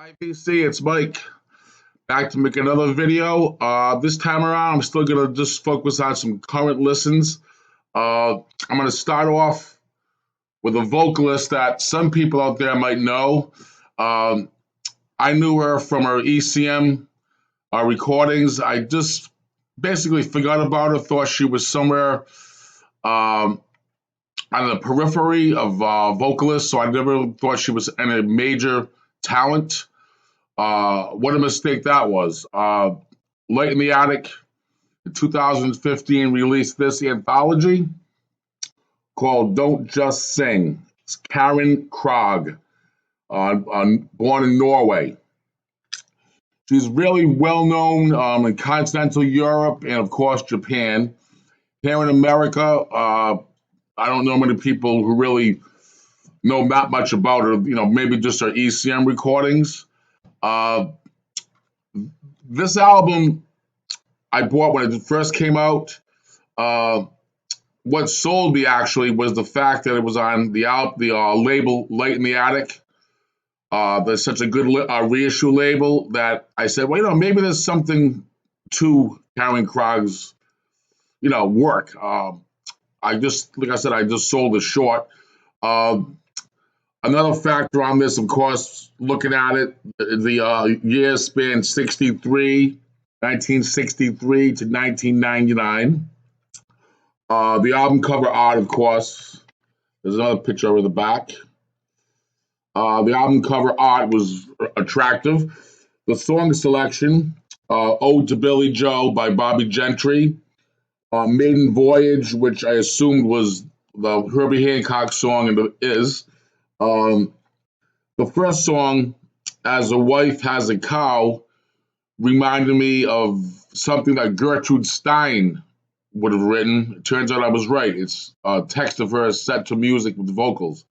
Hi, PC, it's Mike. Back to make another video. This time around, I'm still gonna just focus on some current listens. I'm gonna start off with a vocalist that some people out there might know. Um, I knew her from her ECM recordings. I just basically forgot about her, thought she was somewhere um, on the periphery of vocalists, so I never thought she was any major talent. What a mistake that was. Late in the Attic in 2015 released this anthology called Don't Just Sing. It's Karen Krog, born in Norway. She's really well known in continental Europe and, of course, Japan. Here in America, I don't know many people who really know that much about her, maybe just her ECM recordings. Uh, this album I bought when it first came out. Uh, what sold me actually was the fact that it was on the label Late in the Attic. There's such a good reissue label that I said, well, maybe there's something to Karen Krog's, work. I just, like I said, I just sold it short. Um, Another factor on this, of course, looking at it, the years span 1963 to 1999. The album cover art, of course, there's another picture over the back. The album cover art was attractive. The song selection, Ode to Billy Joe by Bobby Gentry, Maiden Voyage, which I assumed was the Herbie Hancock song, and it is. Um, the first song, As a Wife Has a Cow, reminded me of something that Gertrude Stein would have written. It turns out I was right. It's a text of hers set to music with vocals,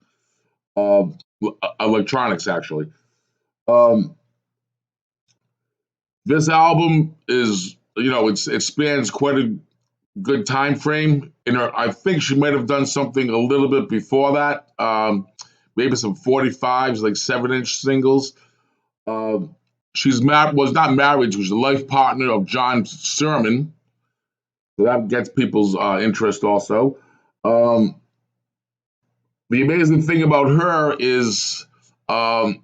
uh, electronics actually. Um, this album is, it spans quite a good time frame. I think she might have done something a little bit before that. Maybe some 45s, like 7-inch singles. Um, was not married. She was the life partner of John Sermon. So that gets people's interest also. Um, the amazing thing about her is um,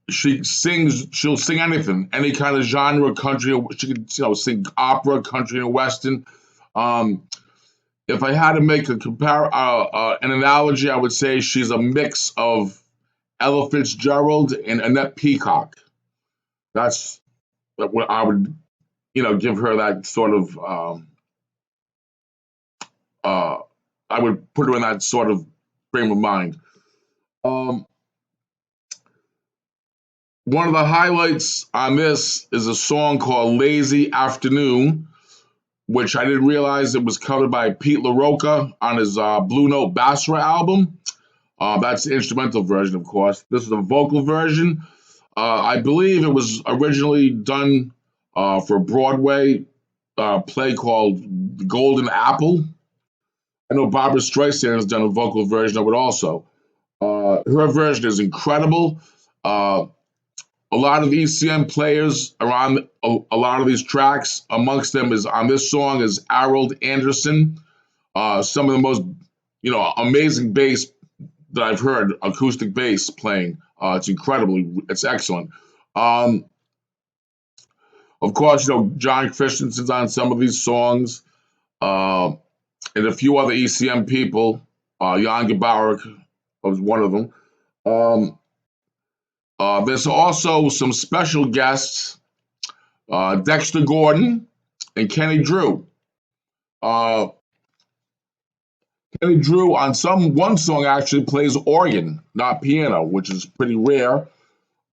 she'll sing anything, any kind of genre, country. She can, sing opera, country, and western. Um, if I had to make an analogy, I would say she's a mix of Ella Fitzgerald and Annette Peacock. That's what I would, give her that sort of. Uh, I would put her in that sort of frame of mind. Um, One of the highlights on this is a song called Lazy Afternoon, which I didn't realize it was covered by Pete LaRocca on his Blue Note Basra album. That's the instrumental version, of course. This is a vocal version. I believe it was originally done for a Broadway play called The Golden Apple. I know Barbara Streisand has done a vocal version of it also. Her version is incredible. Uh, a lot of ECM players are on a lot of these tracks. Amongst them is on this song is Harold Anderson. Some of the most, amazing bass that I've heard, acoustic bass playing. It's incredible. It's excellent. Um, of course, John Christensen's on some of these songs, and a few other ECM people. Jan Gabarek was one of them. Um, there's also some special guests, Dexter Gordon and Kenny Drew. Uh, Kenny Drew on one song actually plays organ, not piano, which is pretty rare.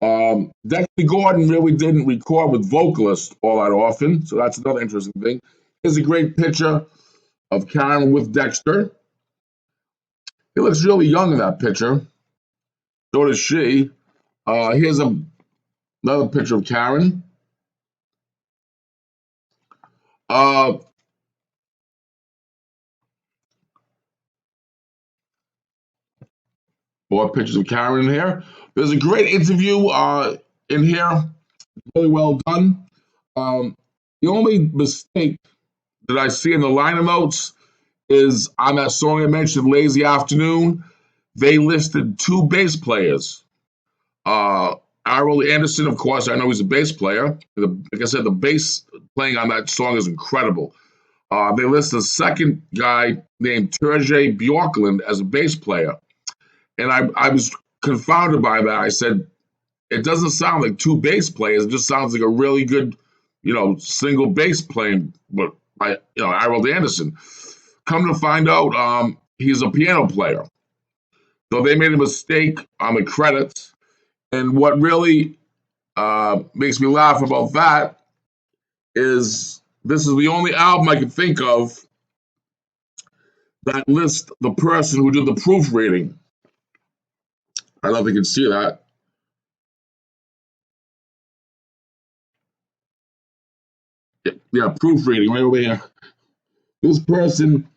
Dexter Gordon really didn't record with vocalists all that often, so that's another interesting thing. Here's a great picture of Karen with Dexter. He looks really young in that picture. So does she. Here's another picture of Karen. Uh, More pictures of Karen here. There's a great interview in here. Really well done. The only mistake that I see in the liner notes is on that song I mentioned, Lazy Afternoon, they listed two bass players. Errol Anderson, of course, I know he's a bass player. Like I said, the bass playing on that song is incredible. They listed a second guy named Turjay Bjorklund as a bass player. And I was confounded by that. I said, it doesn't sound like two bass players. It just sounds like a really good, single bass playing by, Errol Anderson. Come to find out, he's a piano player. So they made a mistake on the credits. And what really makes me laugh about that is this is the only album I can think of that lists the person who did the proofreading. I don't know if you can see that. Yeah, proofreading right over here. This person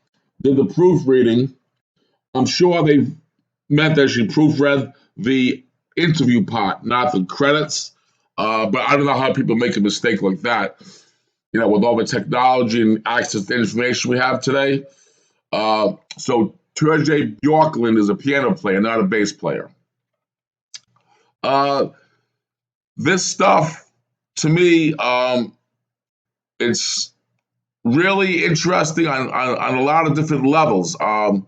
did the proofreading. I'm sure they meant that she proofread the interview part, not the credits. But I don't know how people make a mistake like that. With all the technology and access to information we have today. So Turjay Bjorklund is a piano player, not a bass player. This stuff, to me, it's really interesting on a lot of different levels. Her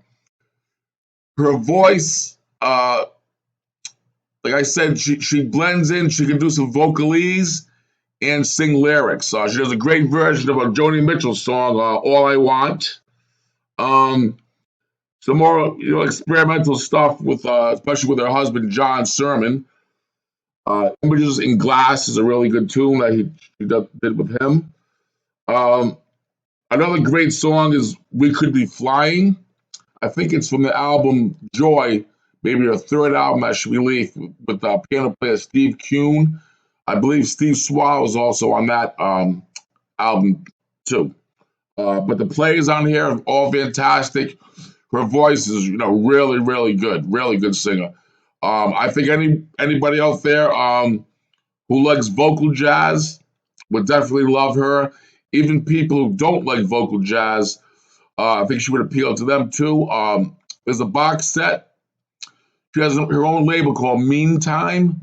voice, like I said, she blends in. She can do some vocalese and sing lyrics. She does a great version of a Joni Mitchell song, "All I Want." Some more, experimental stuff with, especially with her husband John Sermon. "Images in Glass" is a really good tune that he did with him. Another great song is "We Could Be Flying." I think it's from the album Joy, maybe her third album that she released with piano player Steve Kuhn. I believe Steve Swallow is also on that album too. But the players on here are all fantastic. Her voice is, really, really good singer. I think anybody out there who likes vocal jazz would definitely love her. Even people who don't like vocal jazz, I think she would appeal to them too. There's a box set. She has her own label called Meantime.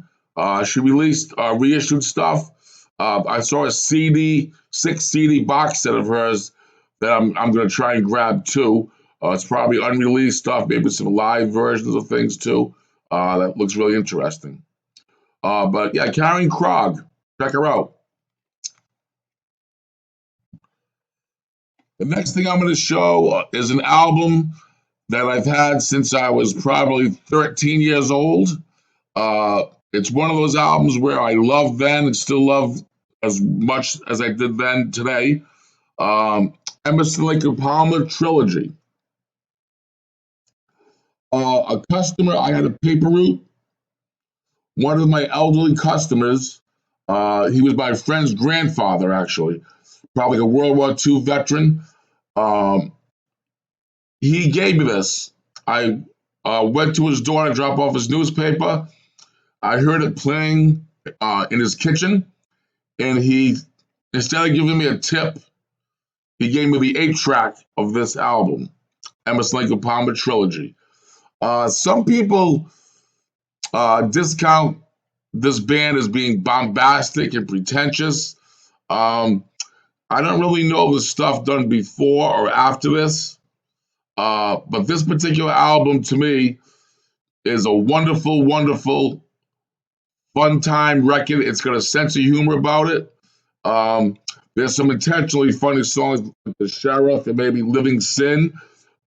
She released reissued stuff. I saw a six CD box set of hers that I'm going to try and grab too. It's probably unreleased stuff, maybe some live versions of things too. That looks really interesting. But yeah, Karen Krog, check her out. The next thing I'm going to show is an album that I've had since I was probably 13 years old. It's one of those albums where I loved then and still love as much as I did then today. Emerson, Lake and Palmer Trilogy. A customer, I had a paper route. One of my elderly customers, he was my friend's grandfather, actually, probably a World War II veteran. He gave me this. I went to his door to drop off his newspaper. I heard it playing in his kitchen, and he, instead of giving me a tip, he gave me the 8-track of this album, Emerson, Lake and Palmer Trilogy. Some people discount this band as being bombastic and pretentious. I don't really know the stuff done before or after this, but this particular album to me is a wonderful, wonderful, fun time record. It's got a sense of humor about it. There's some intentionally funny songs like The Sheriff and maybe Living Sin.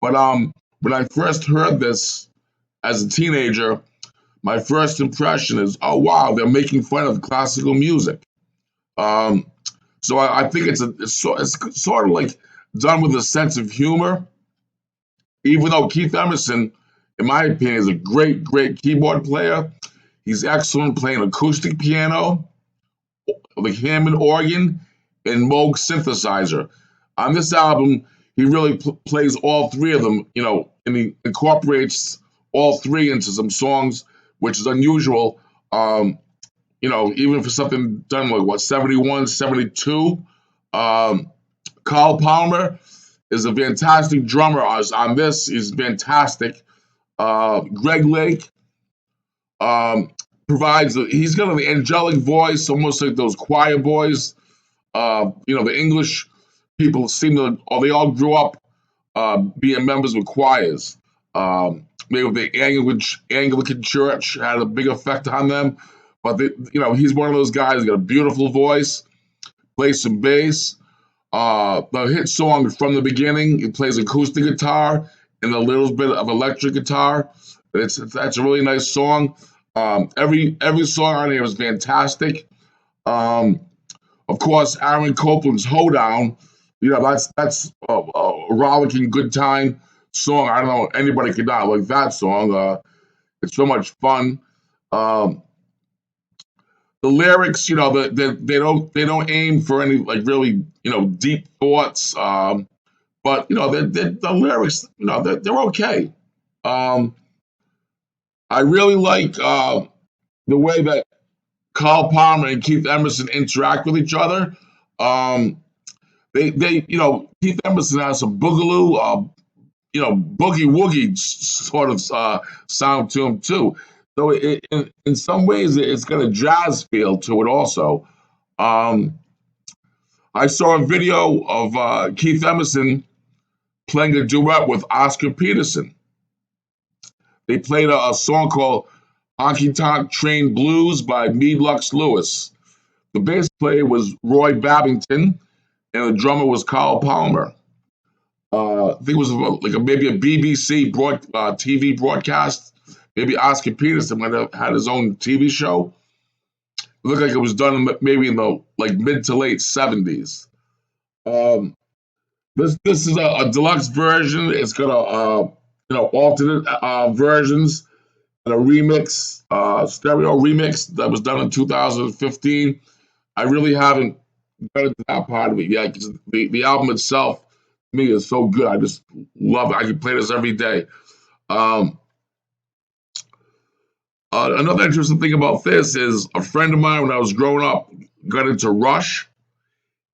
But when I first heard this as a teenager, my first impression is, oh wow, they're making fun of classical music. So I think it's sort of like done with a sense of humor. Even though Keith Emerson, in my opinion, is a great, great keyboard player, he's excellent playing acoustic piano, the Hammond organ, and Moog synthesizer. On this album, he really plays all three of them, and he incorporates all three into some songs, which is unusual. even for something done like what, 71, 72. Carl Palmer is a fantastic drummer on this. He's fantastic. Greg Lake provides, he's got an angelic voice, almost like those choir boys. The English people seem to, or they all grew up being members of choirs. Maybe the Anglican Church had a big effect on them. But he's one of those guys. He's got a beautiful voice, plays some bass. The hit song From the Beginning, he plays acoustic guitar and a little bit of electric guitar. That's a really nice song. Every song on here is fantastic. Of course, Aaron Copland's Hoedown. That's a rollicking good time song. I don't know, anybody could not like that song. It's so much fun. The lyrics, they don't aim for any like really deep thoughts. But the lyrics, they're okay. Um, I really like the way that Carl Palmer and Keith Emerson interact with each other. Um, Keith Emerson has a boogaloo, boogie woogie sort of sound to him too. So in some ways, it's got a jazz feel to it also. I saw a video of Keith Emerson playing a duet with Oscar Peterson. They played a song called Honky Tonk Train Blues by Meade Lux Lewis. The bass player was Roy Babington, and the drummer was Carl Palmer. I think it was maybe a BBC TV broadcast. Maybe Oscar Peterson might have had his own TV show. It looked like it was done maybe in the mid to late 70s. This is a deluxe version. It's got alternate versions and a remix, stereo remix that was done in 2015. I really haven't got into that part of it yet because the album itself to me is so good. I just love it. I can play this every day. Another interesting thing about this is a friend of mine when I was growing up got into Rush,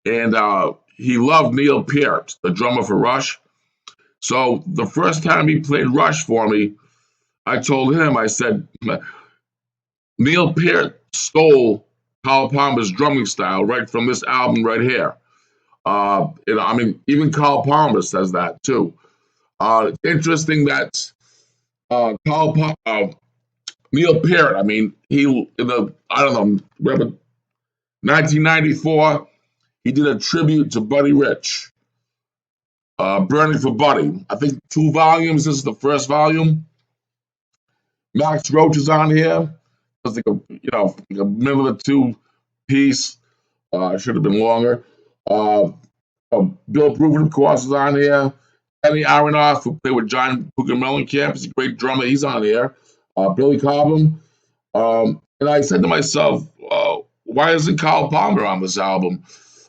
and he loved Neil Peart, the drummer for Rush. So the first time he played Rush for me, I told him, I said, Neil Peart stole Carl Palmer's drumming style right from this album right here. Even Carl Palmer says that too. It's interesting that Neil Peart, I don't know, remember 1994, he did a tribute to Buddy Rich, Burning for Buddy. I think 2 volumes. This is the first volume. Max Roach is on here. It was like a middle of the 2 piece. Should have been longer. Bill Bruford, of course, is on here. Kenny Aronoff, who played with John Cougar Mellencamp, is a great drummer. He's on here. Billy Cobham. And I said to myself, why isn't Carl Palmer on this album?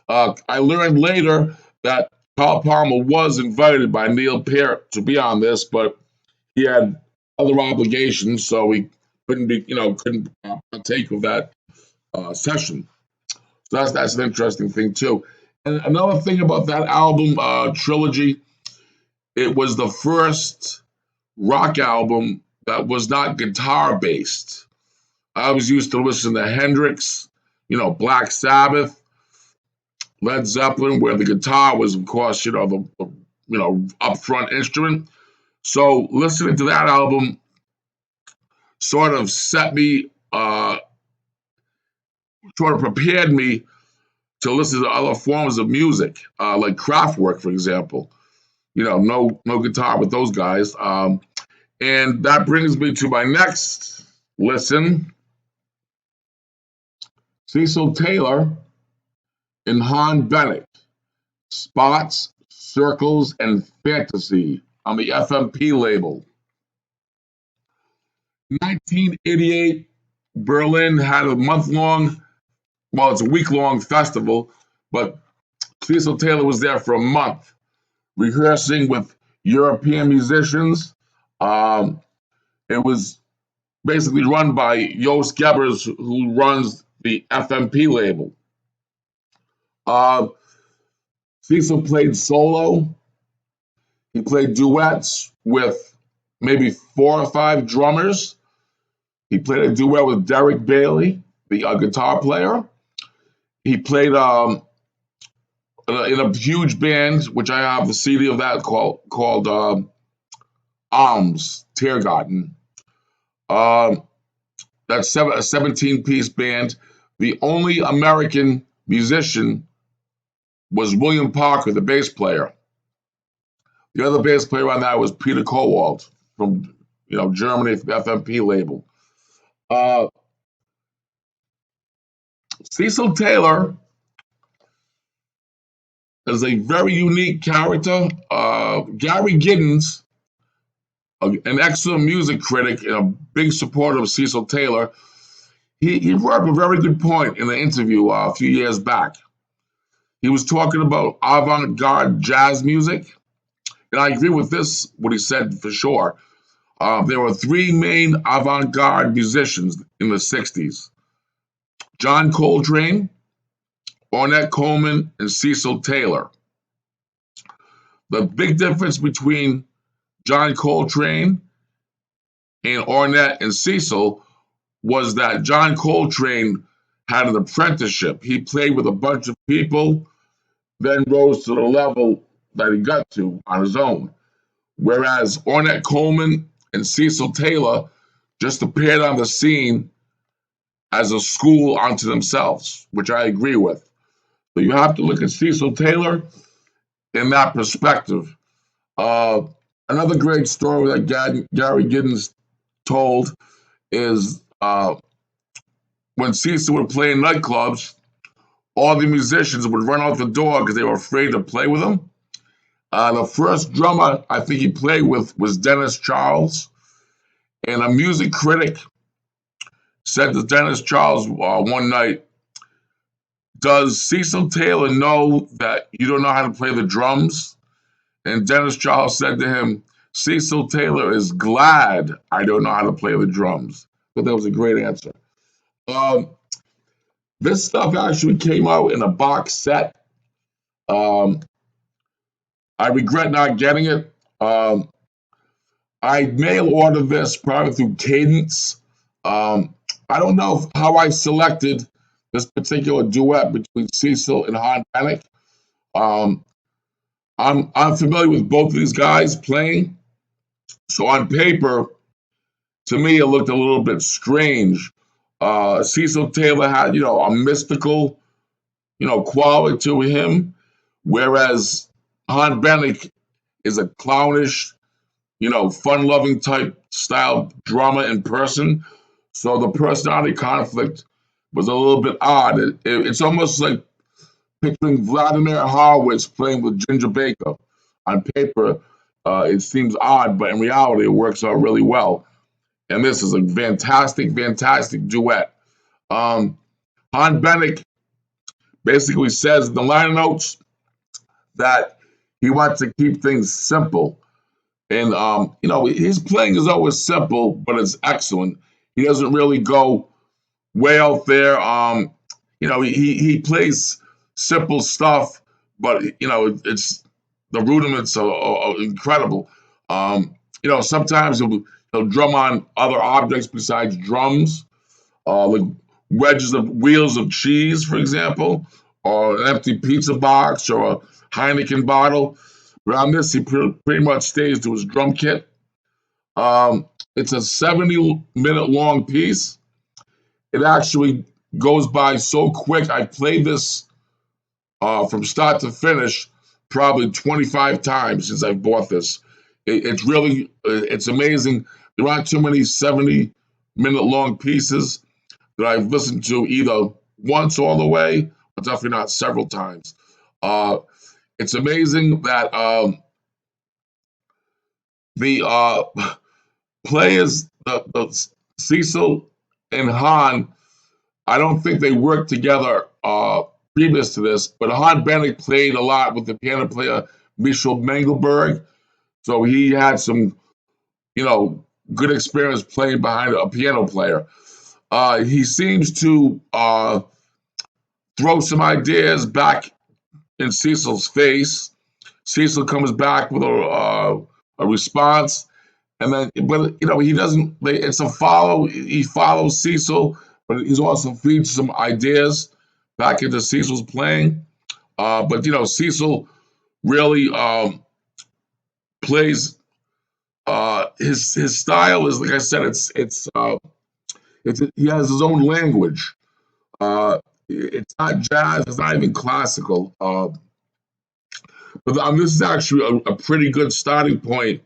I learned later that Carl Palmer was invited by Neil Peart to be on this, but he had other obligations, so he couldn't partake of that session. So that's an interesting thing too. And another thing about that album, Trilogy, it was the first rock album that was not guitar based. I was used to listen to Hendrix, Black Sabbath, Led Zeppelin, where the guitar was, of course, the upfront instrument. So listening to that album sort of prepared me to listen to other forms of music, like Kraftwerk, for example. No guitar with those guys. And that brings me to my next listen. Cecil Taylor and Han Bennink, Spots, Circles, and Fantasy on the FMP label. 1988, Berlin had a it's a week-long festival, but Cecil Taylor was there for a month, rehearsing with European musicians. It was basically run by Joost Gebbers, who runs the FMP label. Cecil played solo. He played duets with maybe 4 or 5 drummers. He played a duet with Derek Bailey, the guitar player. He played in a huge band, which I have the CD of that called Arms Tiergarten. That's a 17-piece band. The only American musician was William Parker, the bass player. The other bass player on that was Peter Kowald from Germany, the FMP label. Cecil Taylor is a very unique character. Gary Giddens, an excellent music critic and a big supporter of Cecil Taylor, he brought up a very good point in an interview a few years back. He was talking about avant-garde jazz music, and I agree with this, what he said for sure. There were 3 main avant-garde musicians in the 60s. John Coltrane, Ornette Coleman, and Cecil Taylor. The big difference between John Coltrane and Ornette and Cecil was that John Coltrane had an apprenticeship. He played with a bunch of people, then rose to the level that he got to on his own. Whereas Ornette Coleman and Cecil Taylor just appeared on the scene as a school unto themselves, which I agree with. So you have to look at Cecil Taylor in that perspective. Another great story that Gary Giddens told is when Cecil would play in nightclubs, all the musicians would run out the door because they were afraid to play with him. The first drummer I think he played with was Dennis Charles, and a music critic said to Dennis Charles one night, "Does Cecil Taylor know that you don't know how to play the drums?" And Dennis Charles said to him, "Cecil Taylor is glad I don't know how to play the drums." But that was a great answer. This stuff actually came out in a box set. I regret not getting it. I mail order this probably through Cadence. I don't know how I selected this particular duet between Cecil and Han Bennink. I'm familiar with both of these guys playing, so on paper, to me, it looked a little bit strange. Cecil Taylor had, a mystical, quality to him, whereas Han Bennink is a clownish, fun-loving type style drummer in person. So the personality conflict was a little bit odd. It's almost like picturing Vladimir Horowitz playing with Ginger Baker. On paper, it seems odd, but in reality, it works out really well. And this is a fantastic, fantastic duet. Han Bennink basically says in the liner notes that he wants to keep things simple. And, his playing is always simple, but it's excellent. He doesn't really go way out there. He plays simple stuff, but, it's the rudiments are incredible. Sometimes he'll drum on other objects besides drums, like wheels of cheese, for example, or an empty pizza box or a Heineken bottle. But on this, he pretty much stays to his drum kit. It's a 70-minute long piece. It actually goes by so quick. I played this from start to finish probably 25 times since I bought this. It's really, it's amazing. There aren't too many 70-minute long pieces that I've listened to either once all the way, but definitely not several times. It's amazing that the players, the Cecil and Han, I don't think they worked together previous to this, but Han Bennink played a lot with the piano player Michel Mengelberg, so he had some, good experience playing behind a piano player. He seems to throw some ideas back in Cecil's face. Cecil comes back with a response, and then, but he doesn't. It's a follow. He follows Cecil, but he's also feeds some ideas back into Cecil's playing. But Cecil really plays. His style is, like I said, he has his own language. It's not jazz. It's not even classical. But this is actually a pretty good starting point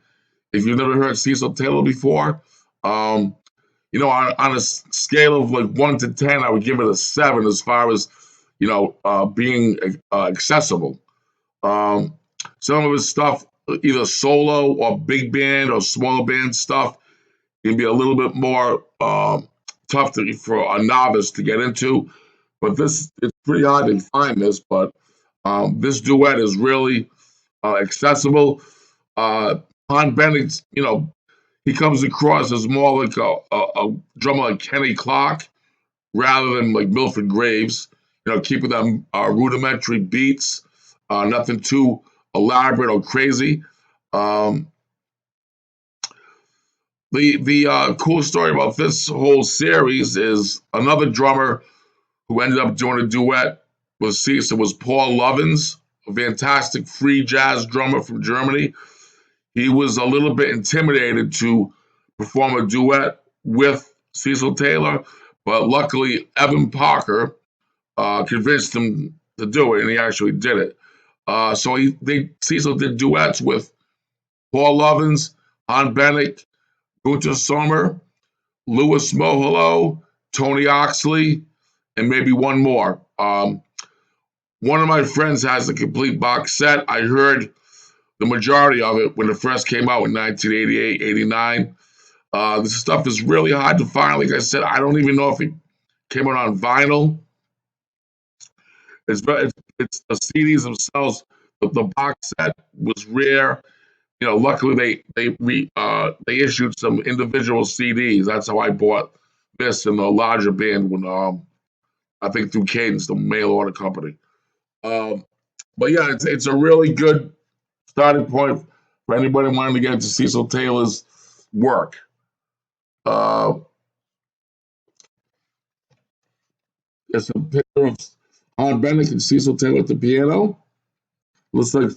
if you've never heard Cecil Taylor before. On a scale of like 1 to 10, I would give it a 7 as far as being accessible. Some of his stuff, either solo or big band or smaller band stuff, can be a little bit more tough for a novice to get into. But it's pretty hard to find this. But this duet is really accessible. Bennink, he comes across as more like a drummer like Kenny Clark rather than like Milford Graves. Keeping them rudimentary beats, nothing too elaborate or crazy. The cool story about this whole series is another drummer who ended up doing a duet with Cecil was Paul Lovins, a fantastic free jazz drummer from Germany. He was a little bit intimidated to perform a duet with Cecil Taylor, but luckily Evan Parker convinced him to do it, and he actually did it. So Cecil did duets with Paul Lovins, Bennink, Gunter Sommer, Louis Moholo, Tony Oxley, and maybe one more. One of my friends has the complete box set. I heard the majority of it when it first came out in 1988, 89. This stuff is really hard to find. Like I said, I don't even know if it came out on vinyl. It's the CDs themselves, but the box set was rare. Luckily they issued some individual CDs. That's how I bought this and the larger band when I think through Cadence, the mail order company. But yeah, it's a really good starting point for anybody wanting to get into Cecil Taylor's work. It's a picture of Bennink and Cecil Taylor at the piano. Looks like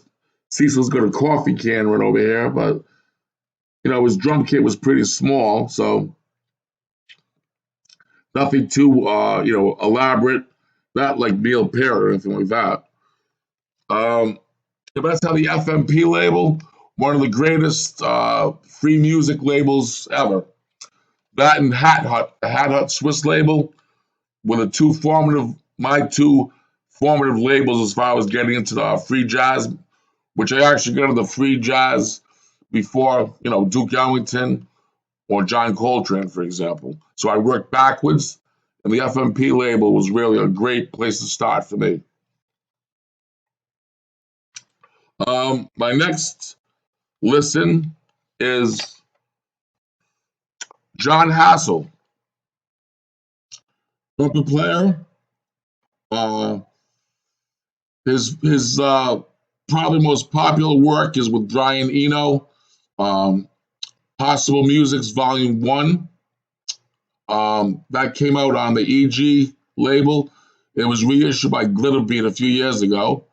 Cecil's got a coffee can right over here, but his drum kit was pretty small, so nothing too elaborate, not like Neil Peart or anything like that. That's how the FMP label, one of the greatest free music labels ever. That and Hat Hut, the Hat Hut Swiss label, were my two formative labels as far as getting into the free jazz, which I actually got into free jazz before, Duke Ellington or John Coltrane, for example. So I worked backwards, and the FMP label was really a great place to start for me. My next listen is John Hassell, trumpet player. His probably most popular work is with Brian Eno, Possible Music's Volume 1. That came out on the EG label. It was reissued by Glitterbeat a few years ago.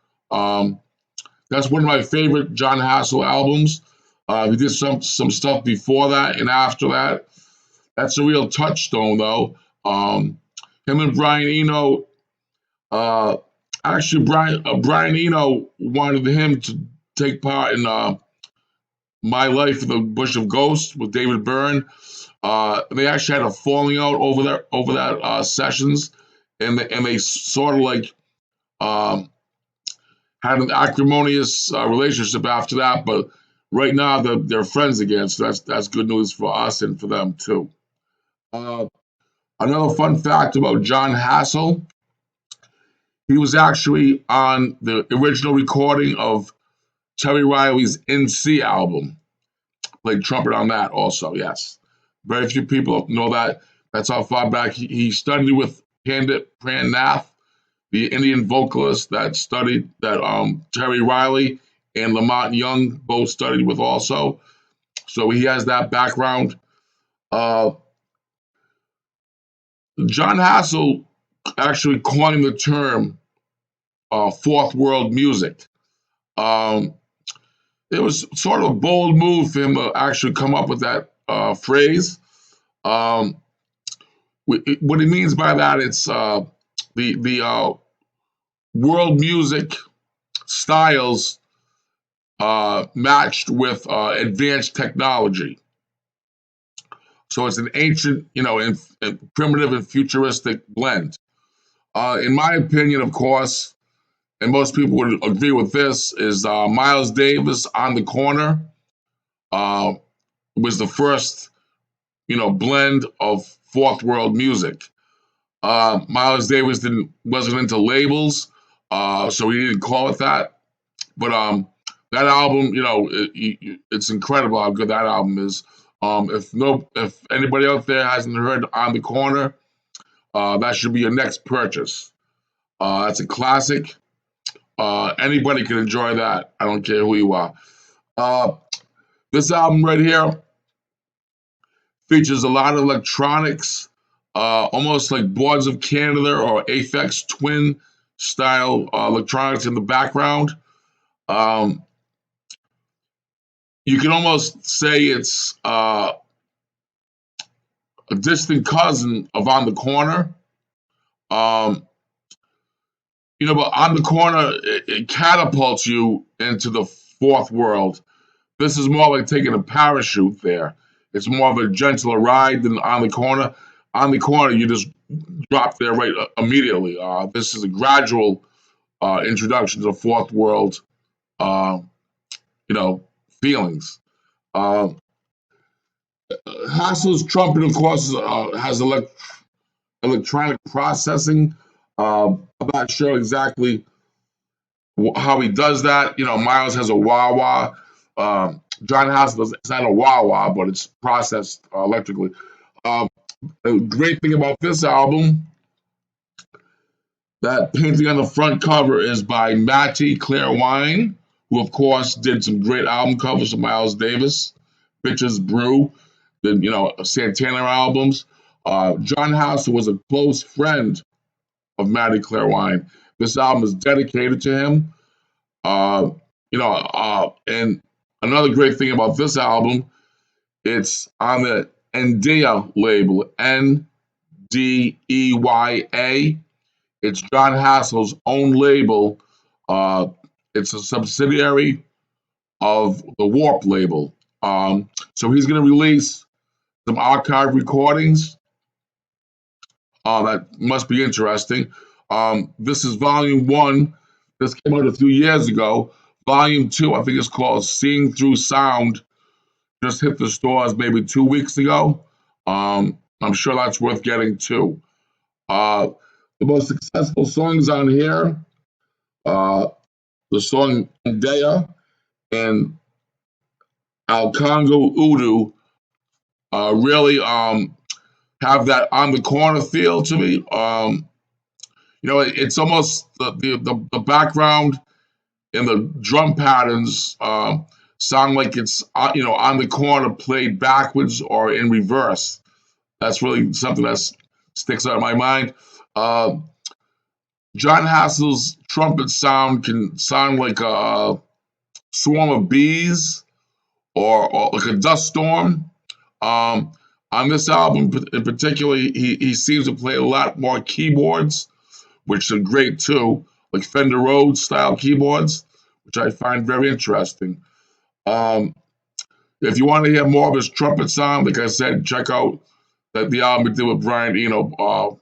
That's one of my favorite John Hassell albums. He did some stuff before that and after that. That's a real touchstone, though. Him and Brian Eno. Actually, Brian Eno wanted him to take part in My Life in the Bush of Ghosts with David Byrne. They actually had a falling out over that sessions, and they sort of like had an acrimonious relationship after that. But right now they're friends again, so that's good news for us and for them too. Another fun fact about John Hassell: he was actually on the original recording of Terry Riley's In C album. Played trumpet on that also, yes. Very few people know that. That's how far back he studied with Pandit Pran Nath, the Indian vocalist that Terry Riley and Lamont Young both studied with also. So he has that background. Uh, John Hassell actually coined the term fourth world music. Um, it was sort of a bold move for him to actually come up with that phrase. Um, what he means by that, it's the world music styles matched with advanced technology. So it's an ancient, primitive and futuristic blend. In my opinion, of course, and most people would agree with this, is Miles Davis on the Corner uh, was the first, blend of fourth world music. Miles Davis wasn't into labels, so he didn't call it that. But that album, it's incredible how good that album is. If anybody out there hasn't heard On the Corner, that should be your next purchase. That's a classic. Anybody can enjoy that. I don't care who you are. Uh, this album right here features a lot of electronics, almost like Boards of Canada or Aphex Twin style electronics in the background. Um, you can almost say it's a distant cousin of On the Corner. Um, but On the Corner, it catapults you into the fourth world. This is more like taking a parachute there. It's more of a gentler ride than On the Corner. On the Corner, you just drop there right immediately. This is a gradual introduction to fourth world, uh, feelings. Uh, Hassell's trumpet, of course, has electronic processing. I'm not sure exactly how he does that. Miles has a wah wah. John Hassell, it's not a wah wah, but it's processed electrically. Um, the great thing about this album, that painting on the front cover is by Matty Clairwine, who of course did some great album covers of Miles Davis, Bitches Brew, the Santana albums. John Hassell was a close friend of Matty Clairwine. This album is dedicated to him. And another great thing about this album, it's on the Ndeya label, Ndeya. It's John Hassell's own label. It's a subsidiary of the Warp label. So he's going to release some archive recordings. That must be interesting. This is volume one. This came out a few years ago. Volume two, I think it's called Seeing Through Sound, just hit the stores maybe 2 weeks ago. I'm sure that's worth getting too. Uh, the most successful songs on here, uh, the song Ndeya and Al Congo Udu, really have that On the Corner feel to me. It's almost the background and the drum patterns sound like it's On the Corner played backwards or in reverse. That's really something that sticks out in my mind. John Hassell's trumpet sound can sound like a swarm of bees or like a dust storm. On this album in particular, he seems to play a lot more keyboards, which are great too, like Fender Rhodes style keyboards, which I find very interesting. If you want to hear more of his trumpet sound, like I said, check out the album he did with Brian Eno,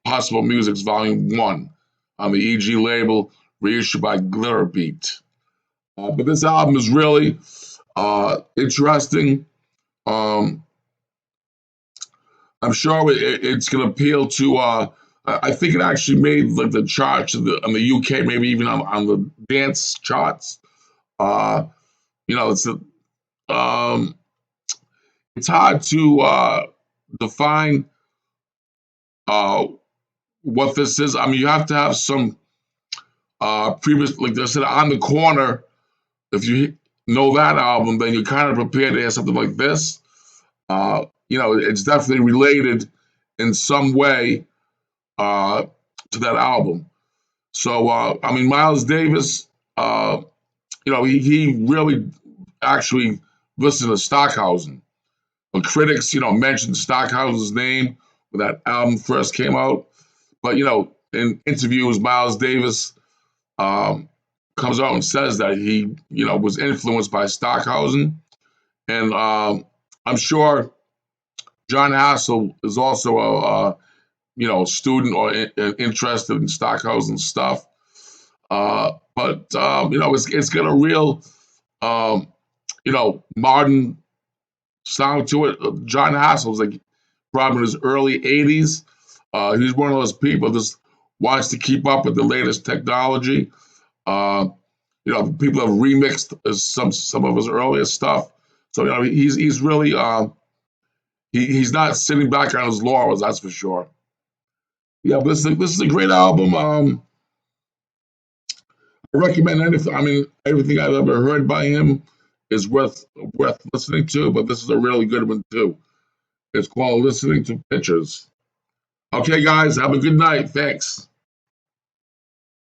Possible Music's Volume 1 on the EG label, reissued by Glitterbeat. But this album is really interesting. Um, I'm sure it's going to appeal to. I think it actually made like the charts in the UK, maybe even on the dance charts. It's um, it's hard to define uh, what this is. I mean, you have to have some previous, like I said, On the Corner. If you know that album, then you're kind of prepared to hear something like this. It's definitely related in some way to that album. So, I mean, Miles Davis, he really actually listened to Stockhausen. But critics, mentioned Stockhausen's name when that album first came out. But, in interviews, Miles Davis comes out and says that he, was influenced by Stockhausen. And I'm sure John Hassell is also a student or interested in Stockhausen stuff. But it's got a real, um, modern sound to it. John Hassell was like probably in his early 80s. He's one of those people that just wants to keep up with the latest technology. Uh, people have remixed some of his earlier stuff. So he's really he's not sitting back on his laurels, that's for sure. Yeah, but this is a great album. I recommend anything. I mean, everything I've ever heard by him is worth listening to, but this is a really good one too. It's called Listening to Pictures. Okay, guys, have a good night. Thanks.